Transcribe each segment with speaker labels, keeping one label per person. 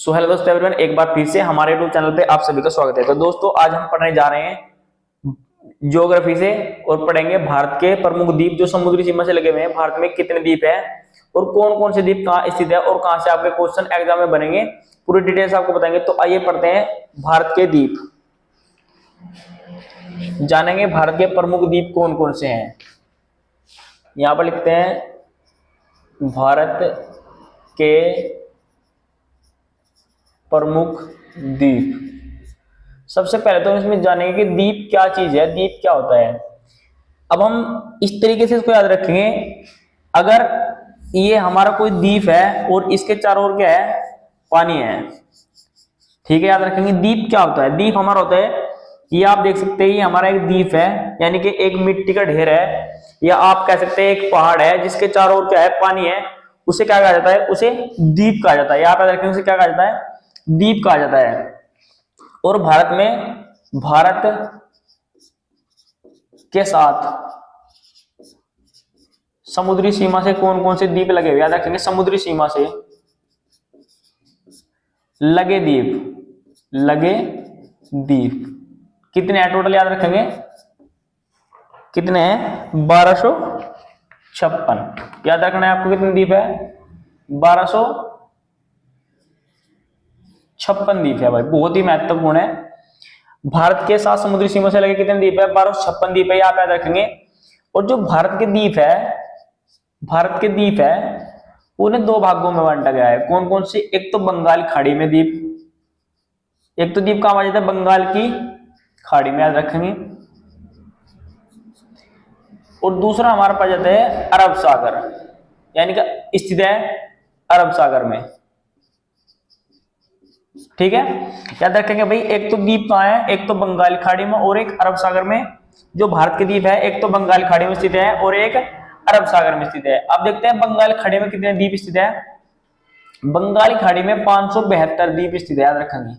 Speaker 1: So hello दोस्तों everyone, एक बार फिर से हमारे यूट्यूब चैनल पे आप सभी का स्वागत है। तो दोस्तों आज हम पढ़ने जा रहे हैं ज्योग्राफी से और पढ़ेंगे भारत के प्रमुख द्वीप जो समुद्री सीमा से लगे हुए हैं। भारत में कितने द्वीप हैं और कौन कौन से द्वीप कहाँ स्थित है और कहाँ से आपके क्वेश्चन एग्जाम में बनेंगे, पूरी डिटेल्स आपको बताएंगे। तो आइए पढ़ते हैं भारत के द्वीप, जानेंगे भारत के प्रमुख द्वीप कौन कौन से हैं। यहाँ पर लिखते हैं भारत के प्रमुख द्वीप। सबसे पहले तो इसमें जानेंगे कि द्वीप क्या चीज है, द्वीप क्या होता है। अब हम इस तरीके से इसको याद रखेंगे, अगर ये हमारा कोई द्वीप है और इसके चारों ओर क्या है, पानी है, ठीक है। याद रखेंगे द्वीप क्या होता है। द्वीप हमारा होता है, ये आप देख सकते हैं, ये हमारा एक द्वीप है, यानी कि एक मिट्टी का ढेर है, या आप कह सकते हैं एक पहाड़ है जिसके चारों ओर क्या है, पानी है। उसे क्या कहा जाता है, उसे द्वीप कहा जाता है। यहाँ पे याद रखेंगे उसे क्या कहा जाता है, द्वीप कहा जाता है। और भारत के साथ समुद्री सीमा से कौन कौन से द्वीप लगे हुए, याद रखेंगे समुद्री सीमा से लगे द्वीप कितने हैं टोटल, याद रखेंगे कितने हैं, 1256। याद रखना है आपको कितने द्वीप है, 1256 द्वीप है भाई, बहुत ही महत्वपूर्ण है। भारत के साथ समुद्री सीमा से लगे कितने द्वीप है, 1256 द्वीप है, यहाँ पे याद रखेंगे। और जो भारत के द्वीप है उन्हें दो भागों में बांटा गया है। कौन कौन से, एक तो बंगाल खाड़ी में द्वीप, एक तो द्वीप कहां आ जाता है, बंगाल की खाड़ी में, याद रखेंगे। और दूसरा हमारा पाया जाता है अरब सागर, यानी कि स्थित है अरब सागर में, ठीक है। याद रखेंगे भाई, एक तो द्वीप कहां है, एक तो बंगाल खाड़ी में और एक अरब सागर में। जो भारत के द्वीप है एक तो बंगाल खाड़ी में स्थित है और एक अरब सागर में स्थित है। अब देखते हैं बंगाल खाड़ी में कितने द्वीप स्थित है। बंगाल खाड़ी में 572 द्वीप स्थित है, याद रखेंगे।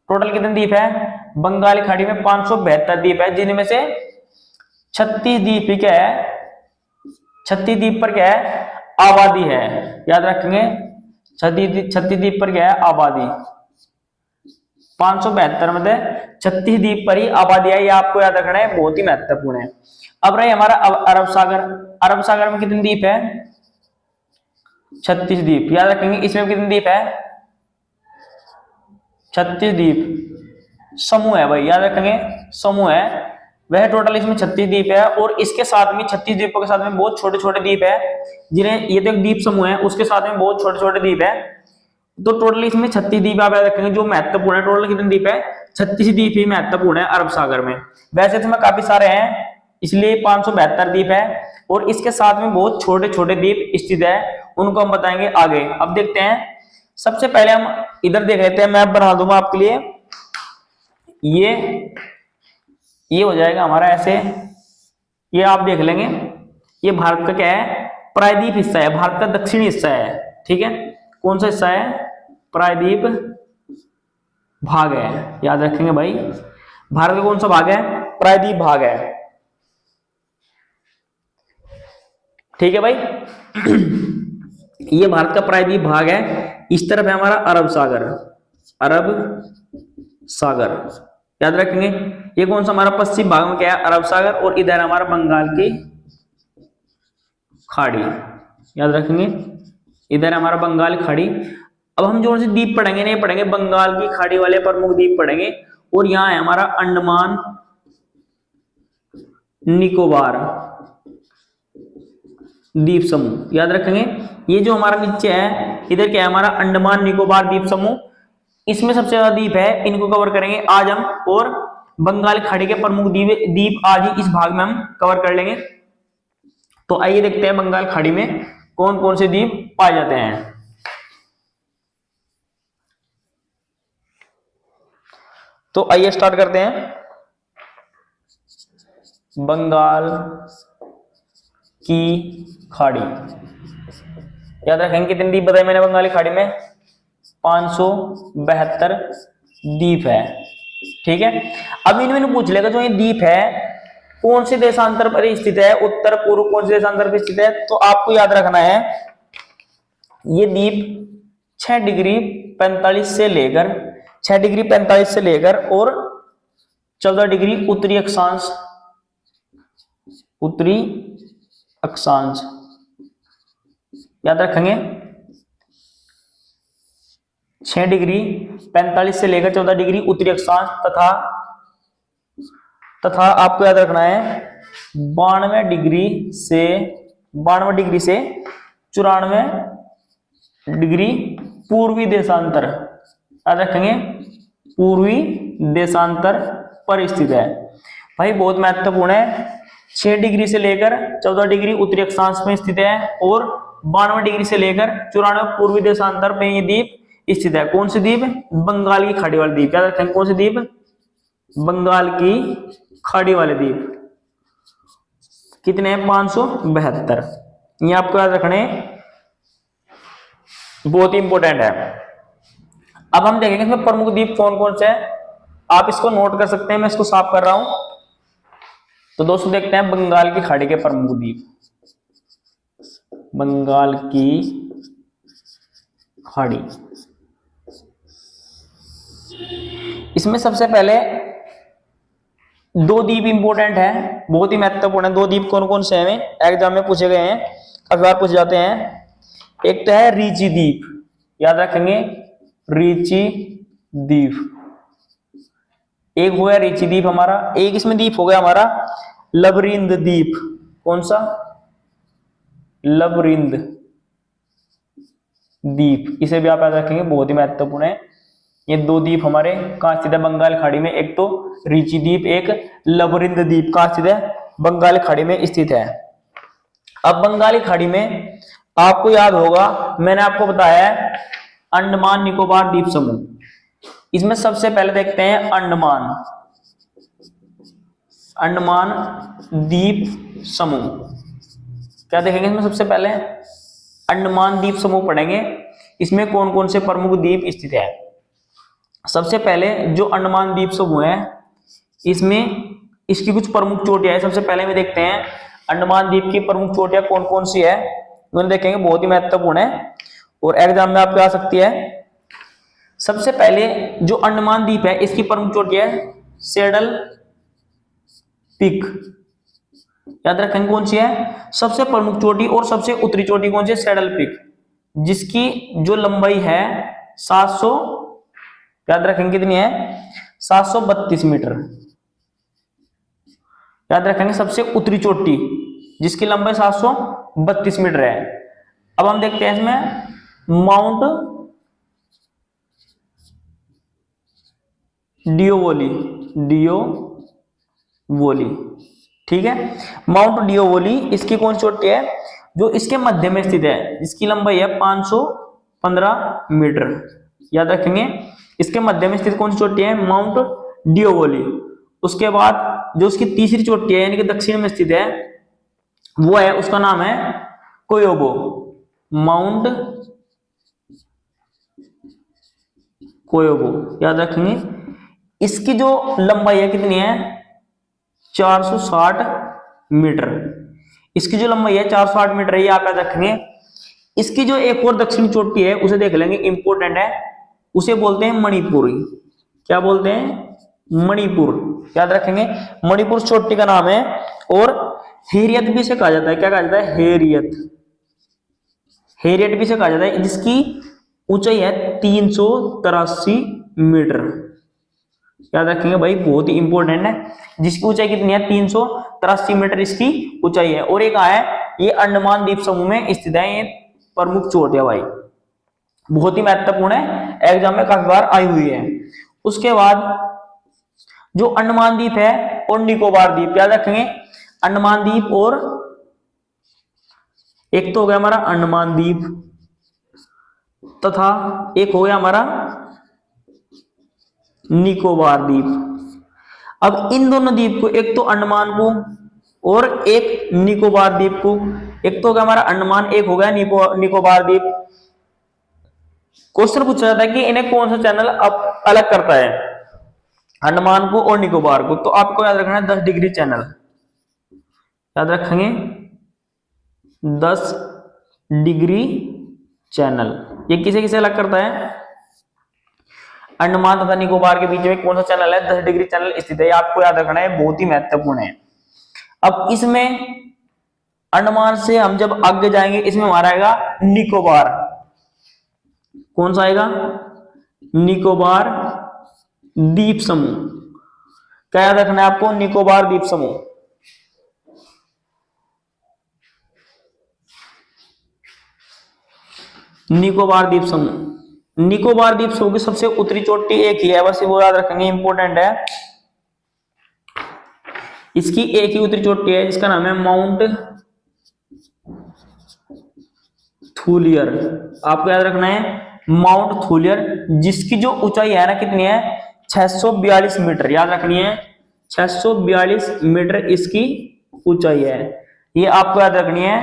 Speaker 1: टोटल कितने द्वीप है, बंगाल खाड़ी में 572 द्वीप है, जिनमें से 36 द्वीप क्या है, 36 द्वीप पर क्या है, आबादी है। याद रखेंगे 36 द्वीप पर क्या है, आबादी। 572 में 36 द्वीप पर ही आबादी है, ये आपको याद रखना है, बहुत ही महत्वपूर्ण है। अब रहे हमारा अरब सागर। अरब सागर में कितने द्वीप है, 36 द्वीप। याद रखेंगे इसमें कितने द्वीप है, 36 द्वीप समूह है भाई, याद रखेंगे समूह है वह। टोटल इसमें 36 द्वीप है और इसके साथ में 36 द्वीपों के साथ में बहुत छोटे छोटे द्वीप है, जिन्हें ये तो एक द्वीप समूह है, उसके साथ में बहुत छोटे छोटे द्वीप है। तो टोटल इसमें 36 द्वीप आप याद रखेंगे जो महत्वपूर्ण है। टोटल कितने द्वीप है, 36 द्वीप ही महत्वपूर्ण है अरब सागर में। वैसे तो इसमें काफी सारे हैं, इसलिए 572 द्वीप है और इसके साथ में बहुत छोटे छोटे द्वीप स्थित है, उनको हम बताएंगे आगे। अब देखते हैं, सबसे पहले हम इधर देख लेते हैं, मैप बना दूंगा आपके लिए। ये हो जाएगा हमारा ऐसे, ये आप देख लेंगे। ये भारत का क्या है, प्रायद्वीप हिस्सा है, भारत का दक्षिणी हिस्सा है, ठीक है। कौन सा हिस्सा है, प्रायद्वीप भाग है, याद रखेंगे भाई। भारत का कौन सा भाग है, प्रायद्वीप भाग है, ठीक है भाई। ये भारत का प्रायद्वीप भाग है। इस तरफ है हमारा अरब सागर, याद रखेंगे। ये कौन सा हमारा पश्चिम भाग में क्या है, अरब सागर। और इधर हमारा बंगाल की खाड़ी, याद रखेंगे, इधर हमारा बंगाल खाड़ी। अब हम जो से द्वीप पढ़ेंगे, नहीं पढ़ेंगे बंगाल की खाड़ी वाले प्रमुख द्वीप पढ़ेंगे। और यहाँ है हमारा अंडमान निकोबार द्वीप समूह, याद रखेंगे। ये जो हमारा नीचे है, इधर क्या है हमारा अंडमान निकोबार द्वीप समूह, इसमें सबसे ज्यादा द्वीप है, इनको कवर करेंगे आज हम। और बंगाल खाड़ी के प्रमुख द्वीप आज ही इस भाग में हम कवर कर लेंगे। तो आइए देखते हैं बंगाल खाड़ी में कौन कौन से द्वीप पाए जाते हैं। तो आइए स्टार्ट करते हैं। बंगाल की खाड़ी, याद रखेंगे कितने द्वीप बताए मैंने बंगाली खाड़ी में, 572 द्वीप है, ठीक है। अब इनमें पूछ लेगा जो ये द्वीप है कौन से देशांतर पर स्थित है, उत्तर पूर्व कौन से देशांतर पर स्थित है। तो आपको याद रखना है ये द्वीप 6 डिग्री 45 से लेकर 6 डिग्री 45 से लेकर और 14 डिग्री उत्तरी अक्षांश, उत्तरी अक्षांश याद रखेंगे। 6 डिग्री 45 से लेकर 14 डिग्री उत्तरी अक्षांश तथा आपको याद रखना है 92 डिग्री से 94 डिग्री पूर्वी देशांतर, याद रखेंगे पूर्वी देशांतर पर स्थित है। भाई बहुत महत्वपूर्ण है। 6 डिग्री से लेकर 14 डिग्री उत्तरी अक्षांश में स्थित है और 92 डिग्री से लेकर 94 पूर्वी देशांतर में ये द्वीप स्थित है। कौन सी द्वीप? बंगाल की खाड़ी वाले द्वीप, याद रखेंगे कौन सी द्वीप? बंगाल की खाड़ी वाले द्वीप। कितने हैं? 572। ये आपको याद रखने बहुत ही इंपॉर्टेंट है। अब हम देखेंगे इसमें प्रमुख द्वीप कौन कौन से हैं। आप इसको नोट कर सकते हैं, मैं इसको साफ कर रहा हूं। तो दोस्तों देखते हैं बंगाल की खाड़ी के प्रमुख द्वीप। बंगाल की खाड़ी, इसमें सबसे पहले 2 द्वीप इंपॉर्टेंट है, बहुत ही महत्वपूर्ण है। 2 द्वीप कौन कौन से हैं? एग्जाम में पूछे गए हैं, काफी बार पूछे जाते हैं। एक तो है रीची द्वीप, याद रखेंगे रीची द्वीप। एक हो गया रीची द्वीप हमारा। एक इसमें द्वीप हो गया हमारा लबरिंद द्वीप। कौन सा? लबरिंद द्वीप। इसे भी आप याद रखेंगे, बहुत ही महत्वपूर्ण है। ये 2 द्वीप हमारे कहां स्थित है? बंगाल खाड़ी में। एक तो रीची द्वीप, एक लबरिंद द्वीप कहां स्थित है? बंगाल खाड़ी में स्थित है। अब बंगाली खाड़ी में आपको याद होगा, मैंने आपको बताया है अंडमान निकोबार द्वीप समूह। इसमें सबसे पहले देखते हैं अंडमान द्वीप समूह। क्या देखेंगे इसमें? सबसे पहले अंडमान द्वीप समूह पढ़ेंगे। इसमें कौन कौन से प्रमुख द्वीप स्थित है। सबसे पहले जो अंडमान द्वीप समूह है, इसमें इसकी कुछ प्रमुख चोटियां है। सबसे पहले में देखते हैं अंडमान द्वीप की प्रमुख चोटियां कौन कौन सी है, उन्हें देखेंगे, बहुत ही महत्वपूर्ण है और एग्जाम में आपको आ सकती है। सबसे पहले जो अंडमान द्वीप है, इसकी प्रमुख चोटी है सैडल पीक, याद रखेंगे कौन सी है? सबसे प्रमुख चोटी और सबसे उत्तरी चोटी कौन सी है? सैडल पीक, जिसकी जो लंबाई है 700, याद रखेंगे कितनी है? 732 मीटर, याद रखेंगे सबसे उत्तरी चोटी जिसकी लंबाई 732 मीटर है। अब हम देखते हैं इसमें माउंट डियोवोली, ठीक है। माउंट डियोवोली इसकी कौन सी चोटी है? जो इसके मध्य में स्थित है, जिसकी लंबाई है 515 मीटर, याद रखेंगे इसके मध्य में स्थित कौन सी चोटी है? माउंट डियोवोली। उसके बाद जो उसकी तीसरी चोटी है यानी कि दक्षिण में स्थित है, वो है, उसका नाम है कोयोबो, माउंट कोयोबो, याद रखेंगे। इसकी जो लंबाई है कितनी है? 460 मीटर। इसकी जो लंबाई है 460 मीटर है, ये आप याद रखेंगे। इसकी जो एक और दक्षिणी चोटी है उसे देख लेंगे, इंपॉर्टेंट है, उसे बोलते हैं मणिपुर। क्या बोलते हैं? मणिपुर, याद रखेंगे। मणिपुर चोटी का नाम है और हेरियत भी से कहा जाता है। क्या कहा जाता है? हेरियत भी से कहा जाता है, जिसकी ऊंचाई है 383 मीटर, याद रखेंगे भाई, बहुत ही इंपॉर्टेंट है। जिसकी ऊंचाई कितनी है? 383 मीटर इसकी ऊंचाई है। और एक है, ये अंडमान द्वीप समूह में स्थित है। ये प्रमुख चोट है भाई, बहुत ही महत्वपूर्ण है, एग्जाम में काफी बार आई हुई है। उसके बाद जो अंडमान द्वीप है और निकोबार द्वीप, याद रखेंगे अंडमान द्वीप, और एक तो हो गया हमारा अंडमान द्वीप तथा एक हो गया हमारा निकोबार द्वीप। अब इन दोनों द्वीप को, एक तो अंडमान को और एक निकोबार द्वीप को, एक तो हो गया हमारा अंडमान, एक हो गया निकोबार द्वीप। क्वेश्चन पूछा जाता है कि इन्हें कौन सा चैनल अब अलग करता है, अंडमान को और निकोबार को? तो आपको याद रखना है 10 डिग्री चैनल, याद रखेंगे 10 डिग्री चैनल। ये किसे किसे अलग करता है? अंडमान तथा निकोबार के बीच में कौन सा चैनल है? 10 डिग्री चैनल स्थित है। ये आपको याद रखना है, बहुत ही महत्वपूर्ण है। अब इसमें अंडमान से हम जब आगे जाएंगे, इसमें हमारा आएगा निकोबार। कौन सा आएगा? निकोबार द्वीप समूह। क्या याद रखना है आपको? निकोबार द्वीप समूह। निकोबार द्वीप समूह। निकोबार द्वीप समूह की सबसे उत्तरी चोटी एक ही है, बस वो याद रखेंगे, इंपॉर्टेंट है। इसकी एक ही उत्तरी चोटी है जिसका नाम है माउंट थूलियर। आपको याद रखना है माउंट थूलियर, जिसकी जो ऊंचाई है ना, कितनी है? 642 मीटर। याद रखनी है, 642 मीटर इसकी ऊंचाई है। ये आपको याद रखनी है।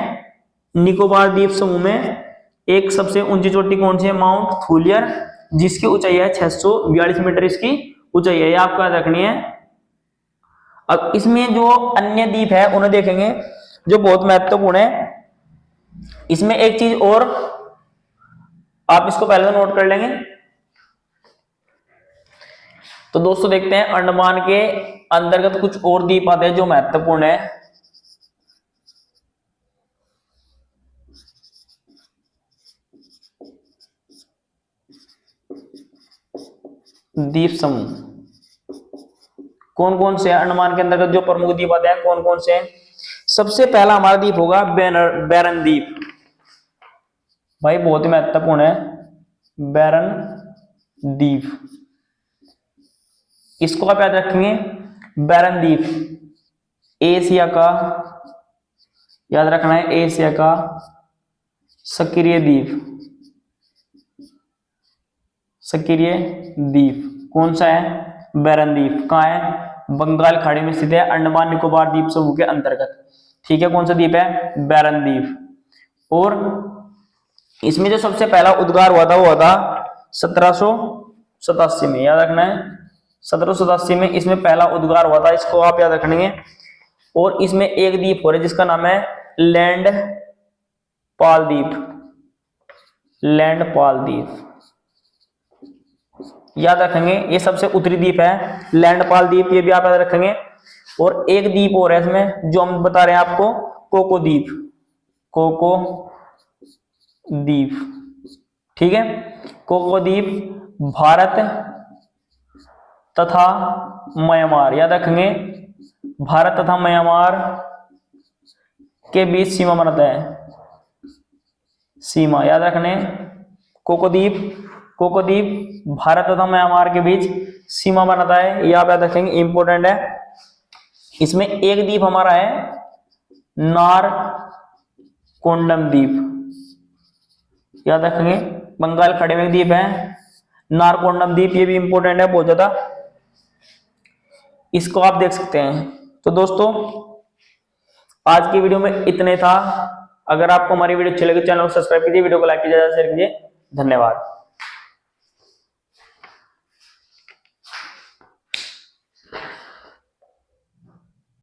Speaker 1: निकोबार द्वीप समूह में एक सबसे ऊंची चोटी कौन सी है? माउंट थूलियर, जिसकी ऊंचाई है 642 मीटर इसकी ऊंचाई है। ये आपको याद रखनी है। अब इसमें जो अन्य द्वीप है उन्हें देखेंगे, जो बहुत महत्वपूर्ण है। इसमें एक चीज और, आप इसको पहले तो नोट कर लेंगे। तो दोस्तों देखते हैं, अंडमान के अंतर्गत कुछ और द्वीप आते हैं जो महत्वपूर्ण है। द्वीप समूह कौन कौन से हैं अंडमान के अंतर्गत? जो प्रमुख द्वीप आते हैं कौन कौन से हैं? सबसे पहला हमारा द्वीप होगा बैरन द्वीप। भाई बहुत ही महत्वपूर्ण है, बैरन द्वीप। इसको आप याद रखेंगे, बैरन द्वीप एशिया का, याद रखना है, एशिया का सक्रिय द्वीप। सक्रिय द्वीप कौन सा है? बैरन द्वीप। कहाँ है? बंगाल खाड़ी में स्थित है, अंडमान निकोबार द्वीप समूह के अंतर्गत। ठीक है, कौन सा द्वीप है? बैरन द्वीप। और इसमें जो सबसे पहला उद्गार हुआ था वो हुआ था 1787 में। याद रखना है, 1787 में इसमें पहला उद्गार हुआ था, इसको आप याद रखेंगे। और इसमें एक द्वीप हो रहा है जिसका नाम है लैंड पाल द्वीप। लैंड पाल द्वीप याद रखेंगे, ये सबसे उत्तरी द्वीप है, लैंडपाल द्वीप, ये भी आप याद रखेंगे। और एक द्वीप और है इसमें जो हम बता रहे हैं आपको, कोको द्वीप। कोको द्वीप, ठीक है। कोको द्वीप भारत तथा म्यांमार, याद रखेंगे, भारत तथा म्यांमार के बीच सीमा बनाता है। सीमा याद रखने, कोको द्वीप भारत तथा म्यांमार के बीच सीमा बनाता है, ये आप याद रखेंगे, इंपॉर्टेंट है। इसमें एक द्वीप हमारा है नारकोंडम द्वीप, याद रखेंगे, बंगाल खाड़ी में द्वीप है नारकोंडम द्वीप, ये भी इंपॉर्टेंट है बहुत ज्यादा, इसको आप देख सकते हैं। तो दोस्तों आज की वीडियो में इतने था। अगर आपको हमारी वीडियो अच्छी लगी, चैनल को सब्सक्राइब कीजिए, वीडियो को लाइक कीजिए, शेयर कीजिए। धन्यवाद।